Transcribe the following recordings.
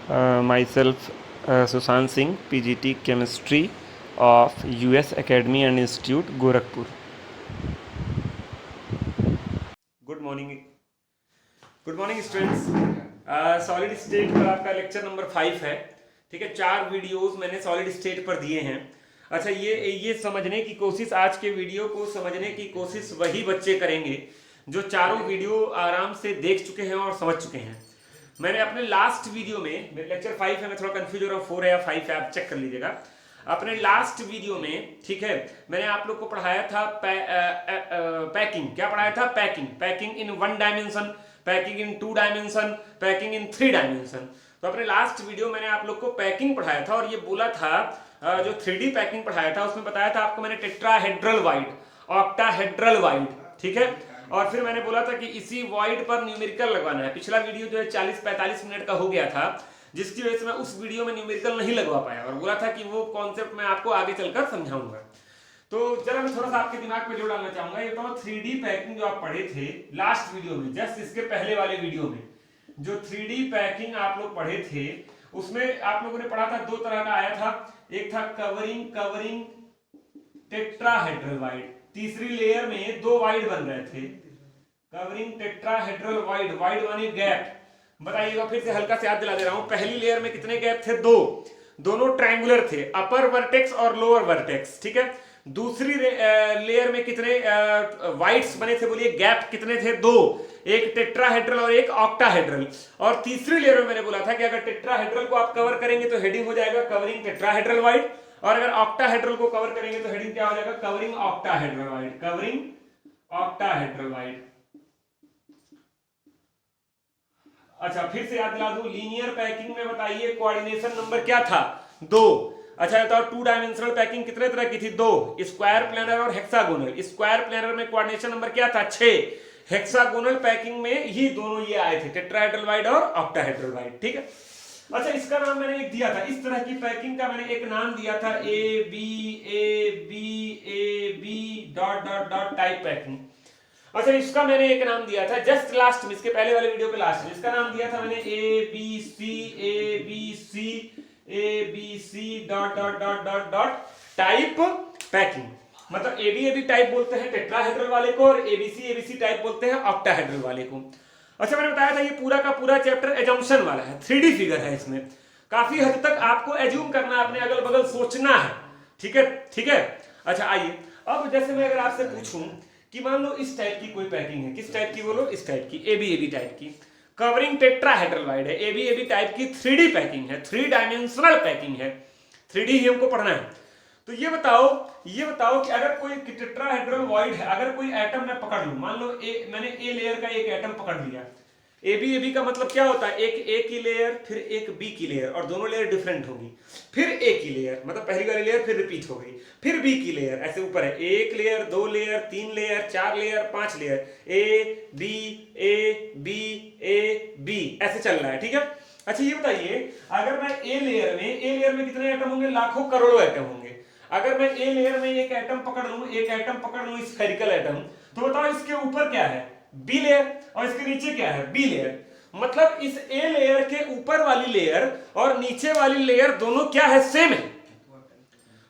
Myself Sushant Singh, PGT Chemistry of US Academy and Institute, Gorakhpur. Good morning students. Solid state पर आपका lecture number 5 है। ठीक है, 4 videos मैंने solid state पर दिए हैं। अच्छा, ये समझने की कोशिश, आज के वीडियो को समझने की कोशिश वही बच्चे करेंगे जो चारों वीडियो आराम से देख चुके हैं और समझ चुके हैं। मैंने अपने लास्ट वीडियो में, लेक्चर 5 है, मैं थोड़ा कंफ्यूज हो रहा हूँ, 4 है या 5 है, आप चेक कर लीजिएगा। अपने लास्ट वीडियो में, ठीक है, मैंने आप लोग को पढ़ाया था पैकिंग। क्या पढ़ाया था? Packing in 1 dimension, packing in 2 dimension, packing in 3 dimension. तो अपने लास्ट वीडियो मैंने आप लोग को पैकिंग पढ़ाया था और ये बोला था, जो 3D पैकिंग पढ़ाया था उसमें बताया था आपको मैंने टेट्राहेड्रल वाइड, ऑक्टाहेड्रल वाइड, ठीक है। और फिर मैंने बोला था कि इसी वाइड पर न्यूमेरिकल लगवाना है। पिछला वीडियो जो है 40-45 मिनट का हो गया था, जिसकी वजह से मैं उस वीडियो में न्यूमेरिकल नहीं लगवा पाया और बोला था कि वो कॉन्सेप्ट मैं आपको आगे चलकर समझाऊंगा। तो जरा मैं थोड़ा सा आपके दिमाग में जोड़ डालना चाहूंगा। ये तो 3D पैकिंग जो आप पढ़े थे लास्ट वीडियो में, जस्ट इसके पहले वाले वीडियो में जो 3D पैकिंग आप लोग पढ़े थे, उसमें आप लोगों ने पढ़ा था 2 तरह का आया था। एक था कवरिंग टेट्राहेड्रल वाइड, तीसरी लेयर में 2 वाइड बन रहे थे। कवरिंग टेट्राहेड्रल वाइड, वाइड माने गैप। बताइएगा, फिर से हल्का से याद दिला दे रहा हूं। पहली लेयर में कितने गैप थे? 2, दोनों ट्रायंगुलर थे, अपर वर्टेक्स और लोअर वर्टेक्स, ठीक है। दूसरी लेयर में कितने वाइड्स बने थे? बोलिए, गैप कितने थे? 2, एक टेट्राहेड्रल और एक ऑक्टाहेड्रल। और तीसरी लेयर में मैंने बोला था कि अगर टेट्राहेड्रल को आप कवर करेंगे तो हेडिंग हो जाएगा कवरिंग टेट्राहेड्रल वाइड, और अगर ऑक्टाहेड्रल को कवर करेंगे तो हेडिंग क्या हो जाएगा? Covering octahedral wide, covering octahedral wide. अच्छा, फिर से याद दिला दूं, लीनियर पैकिंग में बताइए कोऑर्डिनेशन नंबर क्या था? 2। अच्छा बताओ, 2 डायमेंशनल पैकिंग कितने तरह की थी? 2, स्क्वायर प्लेनर और हेक्सागोनल। स्क्वायर प्लेनर में कोऑर्डिनेशन नंबर क्या था? 6। हेक्सागोनल पैकिंग में ही दोनों ये आए थे, टेट्राहेड्रल वाइड और ऑक्टाहेड्रल वाइड, ठीक है। अच्छा, इसका नाम मैंने एक दिया था, इस तरह की पैकिंग का मैंने एक नाम दिया था, A B dot dot dot type packing. अच्छा, इसका मैंने एक नाम दिया था जस्ट लास्ट में, इसके पहले वाले वीडियो के लास्ट में, इसका नाम दिया था मैंने A B C dot dot dot dot dot type packing. मतलब एबी टाइप बोलते हैं टेट्राहेड्रल वाले को और एबीसी टाइप बोलते हैं ऑक्टाहेड्रल वाले को। अच्छा, मैंने बताया था ये पूरा का पूरा चैप्टर एजम्पशन वाला है, 3D फिगर है। इसमें काफी हद तक आपको एज्यूम करना है, अपने अगल बगल सोचना है, ठीक है, ठीक है। अच्छा, आइए अब जैसे मैं अगर आपसे पूछूं कि मान लो इस टाइप की कोई पैकिंग है, किस टाइप की बोलो? इस टाइप की, एबी टाइप की, कवरिंग टेट्राहेड्रल वाइड है, एबी टाइप की 3D पैकिंग है, 3 डायमेंशनल पैकिंग है, 3D ही हमको पढ़ना है। तो ये बताओ कि अगर कोई टेट्राहेड्रल वाइड है, अगर कोई एटम मैं पकड़ लूं, मान लो मैंने ए लेयर का एक एटम पकड़ लिया। एबी का मतलब क्या होता है? एक ए की लेयर, फिर एक बी की लेयर, और दोनों लेयर डिफरेंट होगी। फिर ए की लेयर, मतलब पहली वाली लेयर फिर रिपीट हो गई, फिर बी की लेयर, ऐसे ऊपर है, एक layer, 2 layer, 3 layer, 4 layer, 5 layer, A B ऐसे चल रहा है, ठीक है। अच्छा, ये बताइए, अगर मैं ए लेयर में कितने एटम होंगे? लाखों करोड़ों एटम होंगे। अगर मैं ए लेयर में एक एटम पकड़ लूं स्फेरिकल एटम, तो बताओ इसके ऊपर क्या है? बी लेयर, और इसके नीचे क्या है? B layer. मतलब इस ए लेयर के ऊपर वाली लेयर और नीचे वाली लेयर दोनों क्या है? सेम है।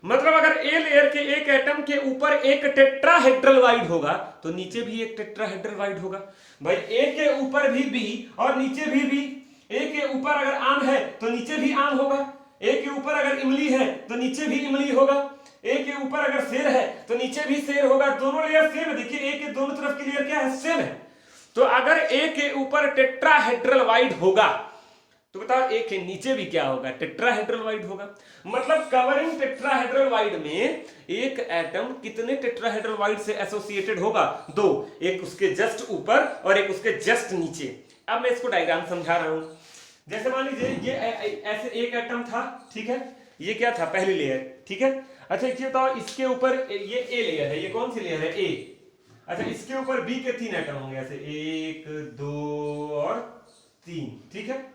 मतलब अगर ए लेयर के एक एटम के ऊपर एक टेट्राहेड्रल वाइड होगा तो नीचे भी एक टेट्राहेड्रल वाइड होगा। भाई, ए के ऊपर भी बी और नीचे भी बी। ए के ऊपर अगर आम है तो नीचे भी आम होगा, ए के ऊपर अगर इमली है तो नीचे भी इमली होगा, ए के ऊपर अगर शेर है तो नीचे भी शेर होगा। दोनों लेयर सेम है। देखिए, ए के दोनों तरफ की लेयर क्या है? सेम है। तो अगर ए के ऊपर टेट्राहेड्रल वाइड होगा तो बताओ ए के नीचे भी क्या होगा? टेट्राहेड्रल वाइड होगा। मतलब कवरिंग टेट्राहेड्रल वाइड में एक एटम कितने टेट्राहेड्रल वाइड से एसोसिएटेड होगा? 2, एक उसके जस्ट ऊपर और एक उसके जस्ट नीचे। अब मैं इसको डायग्राम समझा रहा हूं। जैसे मान लीजिए ये ऐसे एक एटम था, ठीक है, ये क्या था? पहली लेयर, ठीक है। अच्छा, ये बताओ, इसके ऊपर ये ए लेयर है, ये कौन सी लेयर है? ए। अच्छा, इसके ऊपर बी के 3 एटम होंगे, ऐसे 1, 2 और 3, ठीक है।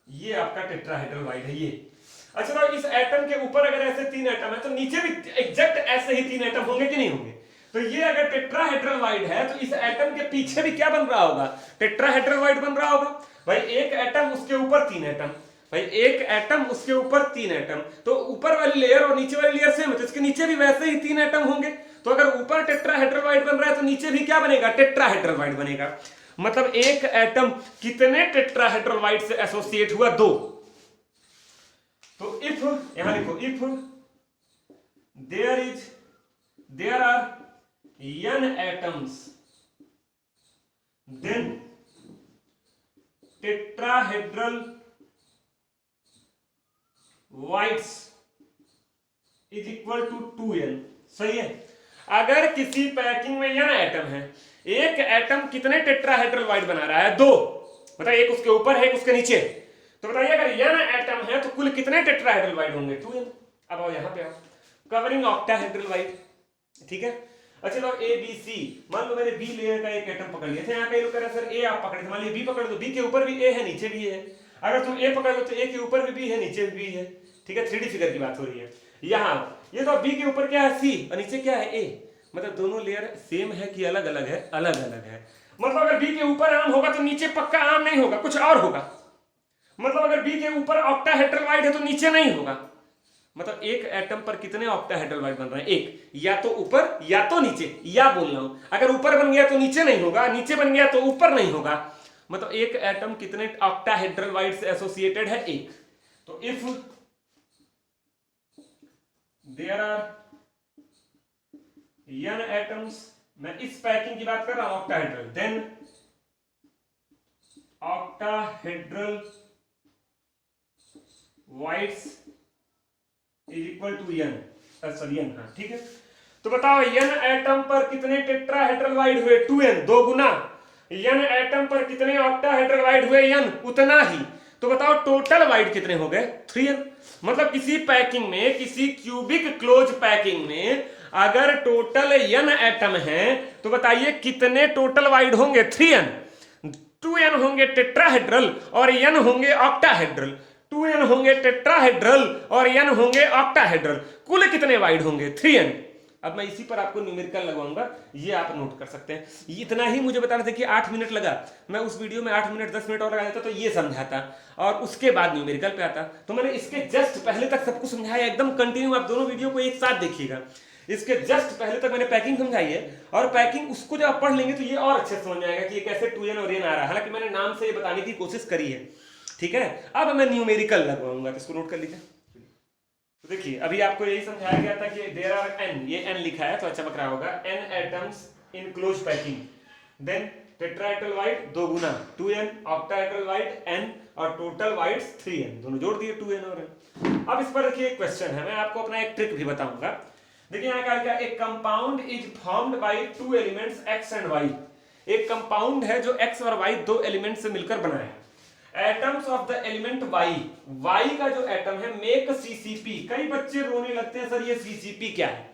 ये आपका टेट्राहेड्रल वाइड है ये। अच्छा, तो इस एटम के ऊपर अगर ऐसे 3 एटम है तो नीचे भी एग्जैक्ट ऐसे ही 3 एटम होंगे कि नहीं होंगे? तो ये अगर टेट्राहेड्रल वाइड है तो इस एटम के पीछे भी क्या बन रहा होगा? टेट्राहेड्रल वाइड बन रहा होगा। भाई, एक एटम, उसके ऊपर 3 एटम, भाई एक एटम उसके ऊपर 3 एटम, तो ऊपर वाली लेयर और नीचे वाली लेयर सेम है, तो इसके नीचे भी वैसे ही 3 एटम होंगे। तो अगर ऊपर टेट्राहेड्रल बन रहा है तो नीचे भी क्या बनेगा, टेट्राहेड्रल बनेगा। मतलब एक एटम कितने टेट्राहेड्रल से एसोसिएट हुआ, 2। तो इफ, यहां लिखो, if there are n atoms, then tetrahedral whites is equal to 2n। सही है। अगर किसी पैकिंग में n एटम है, एक एटम कितने टेट्राहेड्रल वाइट बना रहा है, 2। बताइए, एक उसके ऊपर है, एक उसके नीचे। तो बताइए अगर n एटम है तो कुल कितने टेट्राहेड्रल वाइट होंगे, 2n। अब आओ यहां पे आओ, कवरिंग ऑक्टाहेड्रल वाइट, ठीक है। अच्छा तो ए बी सी, मान लो मैंने बी लेयर का एक एटम पकड़ लिया था, यहाँ कई लोग कह रहे हैं सर ए आप पकड़े थे, मान लीजिए बी पकड़ दो, बी के ऊपर भी ए है, नीचे भी है। अगर तुम ए पकड़ लो तो ए के ऊपर भी बी है, नीचे भी है, ठीक है। 3D फिगर की बात हो रही है। यहाँ ये तो बी के ऊपर क्या है, सी, और नीचे क्या है, ए। मतलब दोनों लेयर सेम है कि अलग अलग है, अलग अलग है। मतलब अगर बी के ऊपर आम होगा तो नीचे पक्का आम नहीं होगा, कुछ और होगा। मतलब अगर बी के ऊपर ऑक्टाहेड्रल वाइट है तो नीचे नहीं होगा। मतलब एक एटम पर कितने ऑक्टाहेड्रल वाइट बन रहे हैं, एक, या तो ऊपर या तो नीचे, या बोल रहा हूं अगर ऊपर बन गया तो नीचे नहीं होगा, नीचे बन गया तो ऊपर नहीं होगा। मतलब एक एटम कितने ऑक्टाहेड्रल वाइट से एसोसिएटेड है, एक। तो if there are n atoms, मैं इस पैकिंग की बात कर रहा हूं octahedral, then octahedral voids is equal to n, sorry n, हाँ ठीक है। तो बताओ n एटम पर कितने टेट्राहेड्रल वाइट हुए, 2n, 2 गुना। n एटम पर कितने ऑक्टाहेड्रल वाइट हुए, n, उतना ही। तो बताओ टोटल वाइट कितने हो गए, 3n। मतलब किसी पैकिंग में, किसी क्यूबिक क्लोज पैकिंग में अगर टोटल n एटम है तो बताइए कितने टोटल वाइट होंगे, 3n। 2n होंगे टेट्राहेड्रल और n होंगे ऑक्टाहेड्रल, 2n होंगे टेट्राहेड्रल और n होंगे ऑक्टाहेड्रल। कुल कितने वाइड होंगे, 3n। अब मैं इसी पर आपको न्यूमेरिकल लगवाऊंगा, ये आप नोट कर सकते हैं। इतना ही मुझे बताना था कि 8 मिनट लगा, मैं उस वीडियो में 8 मिनट 10 मिनट और लगा देता तो ये समझाता और उसके बाद न्यूमेरिकल पे आता। तो मैंने इसके जस्ट पहले तक सब कुछ समझाया, एकदम कंटिन्यू। आप दोनों वीडियो को एक साथ देखिएगा। इसके जस्ट पहले तक मैंने पैकिंग समझाई है, और पैकिंग उसको जब आप पढ़ लेंगे तो ये और अच्छे समझ में आएगा कि ये कैसे 2n और n आ रहा है। हालांकि मैंने नाम से ये बताने की कोशिश करी है, ठीक है। अब मैं न्यूमेरिकल लगवाऊंगा, तो इसको नोट कर लीजिए। तो देखिए अभी आपको यही समझाया गया था कि देयर आर n, ये n लिखा है तो अच्छा बक रहा होगा, n atoms in close packing, then tetrahedral void 2 गुना 2n, ऑक्टाहेड्रल वाइट n और टोटल वाइट्स 3n, दोनों जोड़ दिए 2n और n। अब इस पर देखिए एक क्वेश्चन है, मैं आपको अपना एक ट्रिक भी बताऊंगा। देखिए यहाँ क्या लिखा, एक compound is formed by 2 elements x and y। एक कंपाउंड है जो x और y 2 एलिमेंट से मिलकर बना है। Atoms of the element y का जो एटम है मेक CCP। कई बच्चे रोने लगते हैं सर ये CCP क्या है,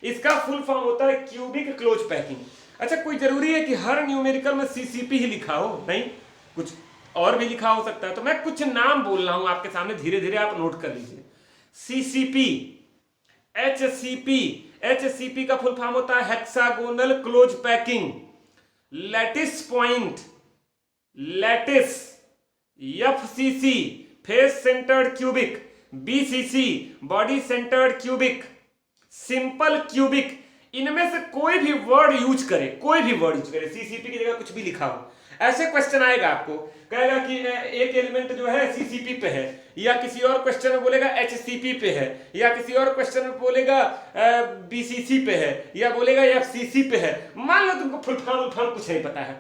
इसका फुल फॉर्म होता है क्यूबिक क्लोज पैकिंग। अच्छा कोई जरूरी है कि हर न्यूमेरिकल में CCP ही लिखा हो, नहीं, कुछ और भी लिखा हो सकता है। तो मैं कुछ नाम बोल रहा हूं आपके सामने, धीरे धीरे आप नोट कर लीजिए। CCP, HCP का फुल फॉर्म होता है hexagonal close packing. Lattice point, lattice. FCC face centred cubic, BCC body centred cubic, simple cubic. इनमें से कोई भी वर्ड यूज करे, कोई भी वर्ड यूज करे, CCP की जगह कुछ भी लिखा हो, ऐसे क्वेश्चन आएगा आपको, कहेगा कि एक एलिमेंट जो है CCP पे है, या किसी और क्वेश्चन में बोलेगा HCP पे है, या किसी और क्वेश्चन में बोलेगा BCC पे है, या बोलेगा FCC पे है। मान लो तुमको फुल फॉर्म कुछ नहीं पता है,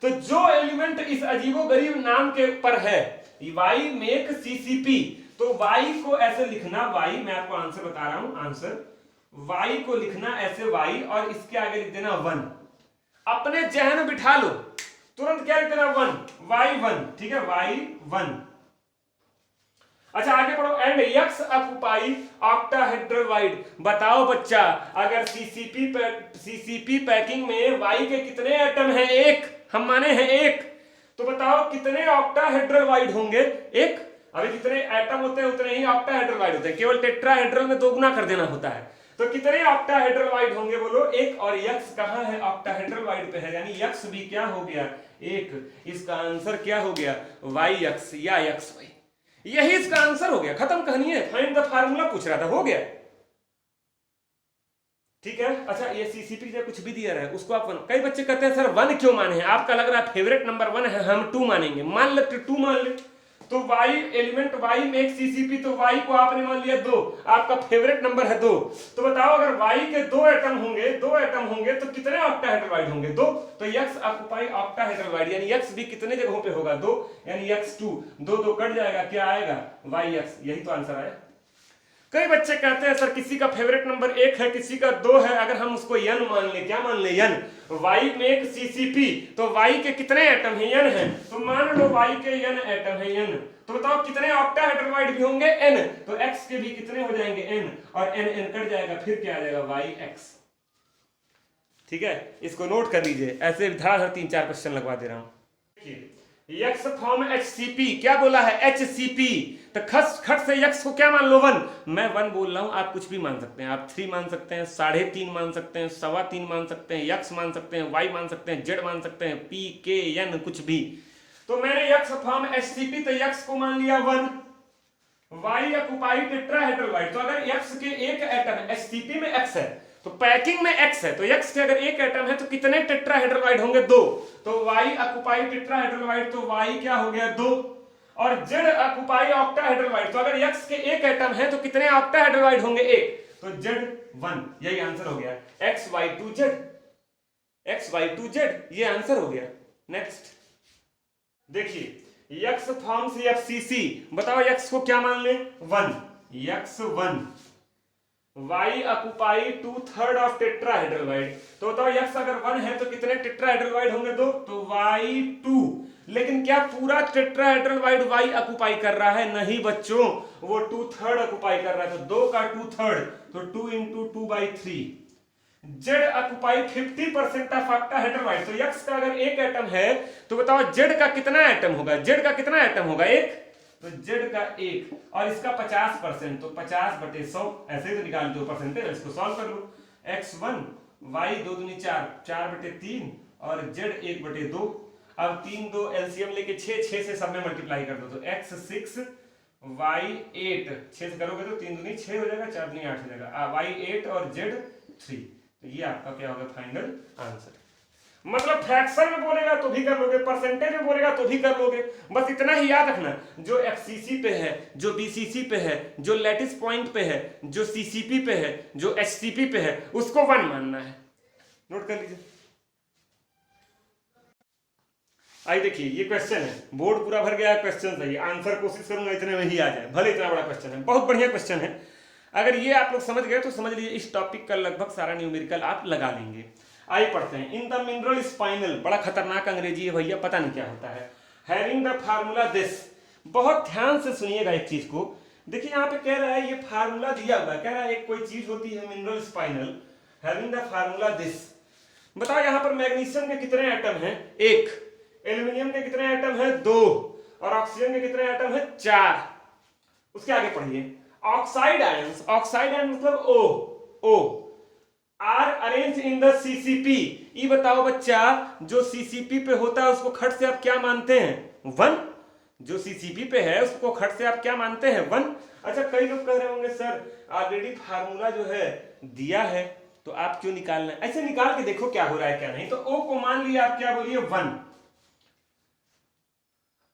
तो जो एलिमेंट इस अजीबोगरीब नाम के पर है, y मेक CCP, तो y को ऐसे लिखना, y मैं आपको आंसर बता रहा हूं, आंसर y को लिखना ऐसे y, और इसके आगे लिख देना 1। अपने जहन में बिठा लो, तुरंत क्या लिख देना 1, y1, ठीक है, y1। अच्छा आगे पढ़ो, and x occupy octahedral wide. बताओ बच्चा, अगर CCP पैकिंग में y के कितने एटम हैं, एक, हम माने हैं एक, तो बताओ कितने ऑक्टाहेड्रल वाइड होंगे, एक। अभी जितने एटम होते हैं उतने ही ऑक्टाहेड्रल वाइड होते हैं, केवल टेट्राहेड्रल में 2 गुना कर देना होता है। तो कितने ऑक्टाहेड्रल वाइड होंगे बोलो, एक। और x कहां है, ऑक्टाहेड्रल वाइड पे है, यानी x भी क्या हो गया, एक। इसका आंसर क्या हो गया, yx या xy। यही इसका आंसर हो गया, खत्म कहानी है। फाइंड द फार्मूला पूछ रहा था, हो गया। ठीक है। अच्छा, ये सीसीपी जो कुछ भी दिया रहा है उसको आप वन, कई बच्चे कहते हैं सर वन क्यों माने हैं, आपका लग रहा है फेवरेट नंबर वन है, हम टू मानेंगे। मान लेते टू मान ले, तो वाई एलिमेंट वाई में एक सीसीपी, तो वाई को आपने मान लिया दो, आपका फेवरेट नंबर है दो। तो बताओ अगर वाई के दो एटम होंगे तो कितने ऑक्टाहेड्रल होंगे? दो। तो यक्स ऑक्युपाई ऑक्टाहेड्रल, यानी यक्स भी कितने जगहों पे होगा? दो, यानी यक्स टू, दो दो कट जाएगा, क्या आएगा? Y X. यही तो आंसर आया। कई बच्चे कहते हैं सर किसी का फेवरेट नंबर एक है, किसी का दो है, अगर हम उसको यन मान ले, क्या मान ले? यन। वाई में एक सीसीपी, तो वाई के कितने एटम हैं? यन है। तो मान लो वाई के यन एटम है, यन। तो बताओ कितने ऑक्टाहेड्रल भी होंगे? एन। तो एक्स के भी कितने हो जाएंगे? एन, और एन एन कट जाएगा, फिर क्या आ जाएगा? Y X. ठीक है, इसको नोट कर लीजिए, ऐसे धड़ाधड़ 3-4 क्वेश्चन लगवा दे रहा हूं। देखिए यक्स फॉर्म HCP, क्या बोला है? HCP। तो खट से यक्स को क्या मान लो? वन। मैं वन बोल रहा हूं, आप कुछ भी मान सकते हैं, आप 3 मान सकते हैं, 3.5 मान सकते हैं, 3.25 मान सकते हैं, यक्स मान सकते हैं, वाई मान सकते हैं, जेड मान सकते हैं, पी के एन कुछ भी। तो मैंने यक्स फॉर्म HCP, तो यक्स को मान लिया वन। वाई ऑक्युपाई टेट्राहेड्रल, तो अगर यक्स के एक एटम HCP में एक्स है तो पैकिंग में एक्स है, तो एक्स के अगर एक एटम है तो कितने टेट्राहेड्रल होंगे? दो। तो वाई ऑक्युपाई टेट्राहेड्रल, तो वाई क्या हो गया? दो। और जेड ऑक्युपाई ऑक्टाहेड्रल, तो अगर एक्स के एक एटम है तो कितने ऑक्टाहेड्रल होंगे? एक। तो जेड वन, यही आंसर हो गया। X Y two Z, X Y two Z, ये आंसर हो गया। नेक्स्ट देखिए यक्स फॉर्म्स FCC, बताओ यक्स को क्या मान ले? One, X one. Y occupy 2/3 of tetrahedral, तो बताओ यक्स अगर वन है तो कितने टेट्राहेड्रल होंगे? दो। तो वाई टू। लेकिन क्या पूरा टेट्राहेड्रल वाई ऑक्युपाई कर रहा है? नहीं बच्चों, वो 2/3 ऑक्युपाई कर रहा है, तो दो का 2/3, तो 2 × 2/3। जेड ऑक्युपाई 50% ऑफ ऑक्टाहेड्रल, तो यक्स का अगर एक एटम है तो बताओ जेड का कितना एटम होगा? जेड का कितना एटम होगा? एक। तो जेड का एक, और इसका 50%, तो 50/100, ऐसे तो निकाल दो परसेंटेज, इसको सॉल्व कर लो। x1 y 2 दूनी 4, 4/3, और z 1/2। अब 3 2 एलसीएम लेके 6, 6 से सब में मल्टीप्लाई कर दो, तो x6 y 8, 6 से करोगे तो 3 दूनी 6 हो जाएगा, 4 दूनी 8 हो जाएगा, y 8 और z 3। तो ये आपका क्या होगा? Final answer. मतलब फ्रैक्शन में बोलेगा तो भी कर लोगे, परसेंटेज में बोलेगा तो भी कर लोगे, बस इतना ही याद रखना, जो FCC पे है, जो BCC पे है, जो लैटिस पॉइंट पे है, जो CCP पे है, जो HCP पे है, उसको वन मानना है। नोट कर लीजिए। आई देखिए ये क्वेश्चन है, बोर्ड पूरा भर गया है क्वेश्चन से, आंसर कोशिश करूंगा इतने में ही आ जाए, भले इतना बड़ा क्वेश्चन है, बहुत बढ़िया क्वेश्चन है। अगर ये आप लोग समझ गए तो समझ लीजिए इस टॉपिक का लगभग सारा न्यूमेरिकल आप लगा लेंगे। आइए पढ़ते हैं। इन द मिनरल स्पाइनल, बड़ा खतरनाक अंग्रेजी है भैया, पता नहीं क्या होता है। हैविंग द फार्मूला दिस, बहुत ध्यान से सुनिएगा एक चीज को। देखिए यहाँ पे कह रहा है, ये फार्मूला दिया हुआ है, कह रहा है एक कोई चीज होती है mineral spinal, having the formula this. बताओ यहाँ पर मैग्नीशियम के कितने एटम हैं? एक। एल्यूमिनियम के कितने एटम है? दो। और ऑक्सीजन के कितने एटम है? चार। उसके आगे पढ़िए, ऑक्साइड आयंस, ऑक्साइड आयंस मतलब O are arrange in the CCP। ये बताओ बच्चा, जो CCP पे होता है उसको खट से आप क्या मानते हैं? वन। जो CCP पे है उसको खट से आप क्या मानते हैं? वन। अच्छा, कई लोग कह रहे होंगे सर ऑलरेडी फार्मूला जो है दिया है तो आप क्यों निकाल रहे हैं? ऐसे निकाल के देखो क्या हो रहा है क्या नहीं। तो O को मान लिया आप, क्या बोलिए? One.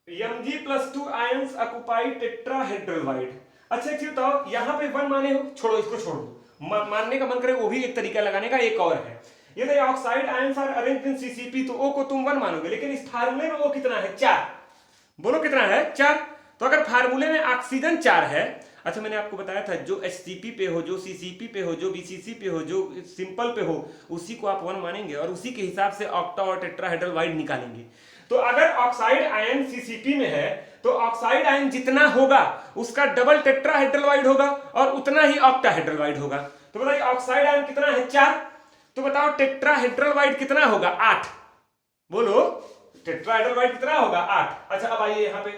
Mg+2 ions occupy tetrahedral. अच्छा एक चीज बताओ, यहां पे वन माने हो, छोड़ो इसको, छोड़ दो, मानने का मन करे वो भी एक तरीका लगाने का, एक और है। ये तो oxide ions are arranged in CCP, तो O को तुम वन मानोगे, लेकिन इस फार्मूले में O कितना है? 4। बोलो कितना है? 4। तो अगर फार्मूले में ऑक्सीजन 4 है, अच्छा मैंने आपको बताया था जो HCP पे हो, जो CCP पे हो, जो BCC पे हो, जो सिंपल पे हो, उसी को आप वन मानेंगे और उसी के हिसाब से ऑक्टा और टेट्राहेड्रल निकालेंगे। तो अगर ऑक्साइड आयन CCP में है तो ऑक्साइड आयन जितना होगा उसका डबल टेट्राहेड्रल होगा और उतना ही ऑक्टाहेड्रल होगा। तो बताइए ऑक्साइड आयन कितना है? 4। तो बताओ टेट्राहेड्रल कितना होगा? 8। बोलो टेट्राहेड्रल कितना होगा? 8। अच्छा अब आइए यहाँ पे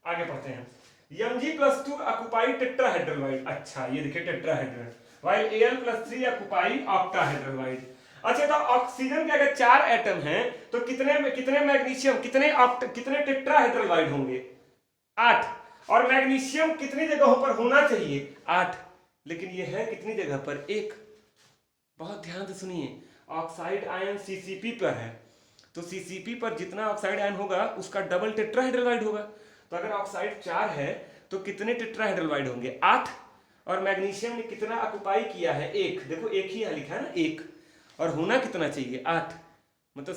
आगे पढ़ते हैं। Mg+2 occupy tetrahedral. अच्छा ये देखिए tetrahedral, while Al+3 occupy octahedral. अच्छा तो ऑक्सीजन के अगर 4 एटम हैं तो कितने मैग्नीशियम, कितने टेट्राहेड्रल होंगे? 8। और मैग्नीशियम कितनी जगहों पर होना चाहिए? 8, लेकिन ये है कितनी जगह पर? 1। बहुत ध्यान से सुनिए, ऑक्साइड आयन सीसीपी पर है, तो सीसीपी पर जितना ऑक्साइड आयन होगा उसका डबल टेट्राहेड्रल होगा। तो अगर ऑक्साइड 4 है तो कितने टेट्राहेड्रल होंगे? 8। और मैग्नीशियम ने कितना ऑक्युपाई किया है? 1। देखो एक ही यहाँ लिखा है ना, 1, और होना कितना चाहिए? 8। मतलब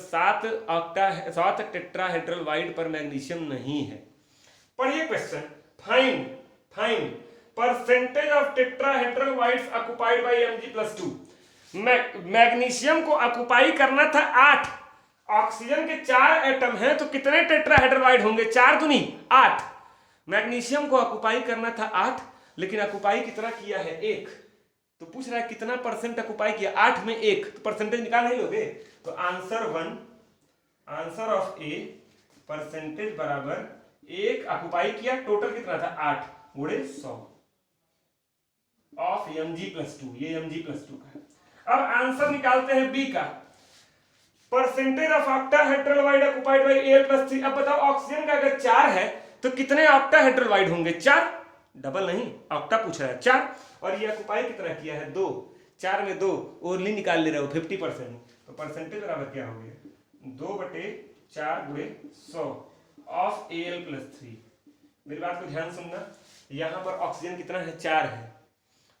7 टेट्राहेड्रल पर मैग्नीशियम नहीं है। पढ़िए question, find percentage of tetrahedral wides occupied by Mg+2। Magnesium को ऑक्युपाई करना था 8, ऑक्सीजन के 4 एटम हैं तो कितने टेट्राहेड्रल होंगे? 4 दूनी 8। मैग्नीशियम को ऑक्युपाई करना था 8, लेकिन ऑक्युपाई कितना किया है? 1। तो पूछ रहा है कितना परसेंट ऑक्युपाई किया? 8 में 1, तो परसेंटेज निकाल नहीं लोगे? तो आंसर ऑफ ए परसेंटेज बराबर 1 ऑक्युपाई किया, टोटल कितना था? 8 गुणे 100 ऑफ Mg+2, ये Mg+2 का है। अब आंसर निकालते हैं बी का, percentage of octahedral occupied by Al+3। अब बताओ ऑक्सीजन का अगर 4 है तो कितने ऑक्टाहेड्रल होंगे? 4, डबल नहीं, ऑक्टा पूछ रहा है, 4। और ये ऑक्युपाई कितना किया है? 2। 4 में 2 ओनली निकाल ले रहे हो 50%, तो परसेंटेज बराबर क्या हो गया? 2/4 गुणे 100 ऑफ Al+3। मेरी बात को ध्यान सुनना, यहाँ पर ऑक्सीजन कितना है? 4 है,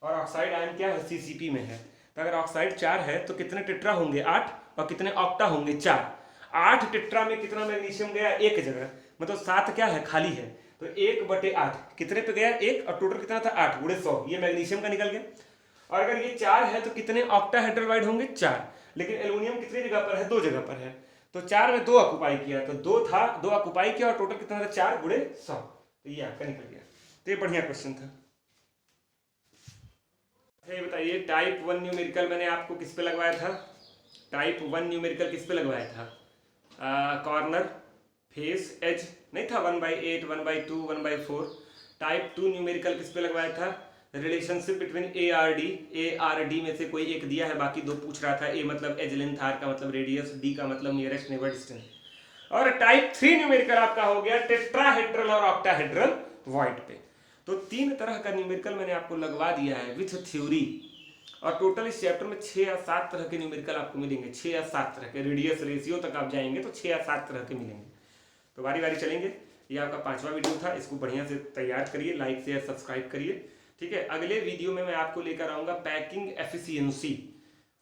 और ऑक्साइड आयन क्या है? सीसीपी में है। तो अगर ऑक्साइड 4 है तो कितने टेट्रा होंगे? 8, और कितने ऑक्टा होंगे? 4। 8 टेट्रा में कितना मैग्नीशियम गया? 1 जगह, मतलब 7 क्या है? खाली है, तो 1/8 कितने पे गया? 1, और टोटल कितना था? 8 गुणे 100, ये मैग्नीशियम का निकल गया। और अगर ये 4 है तो कितने ऑक्टाहेड्रल होंगे? 4, लेकिन एल्युमिनियम कितनी जगह पर है? 2 जगह पर है, तो 4 में 2 ऑक्युपाई किया, तो 2 था, 2 ऑक्युपाई किया, और टोटल कितना था? 4 गुणे 100, तो ये आपका निकल गया। तो ये बढ़िया क्वेश्चन था। ये बताइए, टाइप 1 न्यूमेरिकल मैंने आपको किस पे लगवाया था? टाइप 1 न्यूमेरिकल किस पे लगवाया था? कॉर्नर, फेस, एज नहीं था? 1/8, 1/2, 1/4। टाइप 2 न्यूमेरिकल किस पे लगवाया था? रिलेशनशिप बिटवीन ARD में से कोई एक दिया है, बाकी 2 पूछ रहा था। ए मतलब एज लेंथ, आर का मतलब रेडियस, डी का मतलब नियरेस्ट नेबर डिस्टेंस। और टाइप 3 न्यूमेरिकल आपका हो गया टेट्राहेड्रल और ऑक्टाहेड्रल वॉइड पे। तो 3 तरह का न्यूमेरिकल मैंने आपको लगवा दिया है विथ थ्योरी, और टोटल इस चैप्टर में 6 या 7 तरह के न्यूमेरिकल आपको मिलेंगे। 6 या 7 तरह के, रेडियस रेशियो तक आप जाएंगे तो 6 या 7 तरह के मिलेंगे। तो बारी बारी चलेंगे। ये आपका 5वां वीडियो था, इसको बढ़िया से तैयार करिए, लाइक शेयर सब्सक्राइब करिए, ठीक है। अगले वीडियो में मैं आपको लेकर आऊँगा पैकिंग एफिशिएंसी,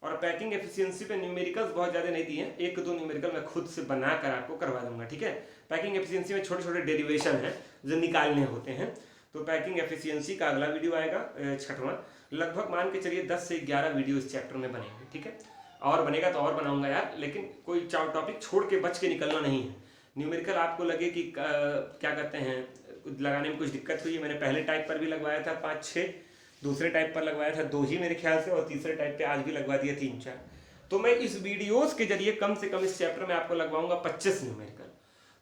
और पैकिंग एफिशिएंसी पे न्यूमेरिकल्स बहुत ज़्यादा नहीं दिए हैं, 1-2 न्यूमेरिकल मैं खुद से बनाकर आपको करवा दूंगा, ठीक है। पैकिंग एफिशिएंसी में छोटे छोटे डेरिवेशन हैं जो निकालने होते हैं। तो पैकिंग एफिशिएंसी का अगला वीडियो आएगा 6वां। लगभग मान के चलिए 10 से 11 वीडियो इस चैप्टर में बनेंगे, ठीक है। और बनेगा तो और बनाऊंगा यार, लेकिन कोई टॉपिक छोड़ के बच के निकलना नहीं है। न्यूमेरिकल आपको लगे कि क्या कहते हैं, लगाने में कुछ दिक्कत हुई है, मैंने पहले टाइप पर भी लगवाया था 5-6, दूसरे टाइप पर लगवाया था 2 ही मेरे ख्याल से, और तीसरे टाइप पे आज भी लगवा दिया 3-4। तो मैं इस वीडियोस के जरिए कम से कम इस चैप्टर में आपको लगवाऊंगा 25 न्यूमेरिकल।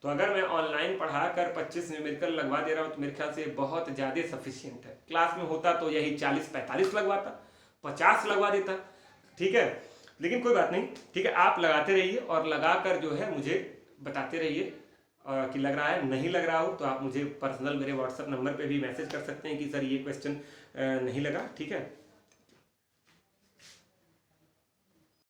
तो अगर मैं ऑनलाइन पढ़ाकर 25 न्यूमेरिकल लगवा दे रहा हूँ तो मेरे ख्याल से बहुत ज़्यादा सफिशिएंट है। क्लास में होता तो यही 40-45 लगवाता, 50 लगवा देता, ठीक है। लेकिन कोई बात नहीं, ठीक है, आप लगाते रहिए और लगाकर जो है मुझे बताते रहिए कि लग रहा है। नहीं लग रहा हो तो आप मुझे पर्सनल मेरे व्हाट्सएप नंबर पे भी मैसेज कर सकते हैं कि सर ये क्वेश्चन नहीं लगा, ठीक है।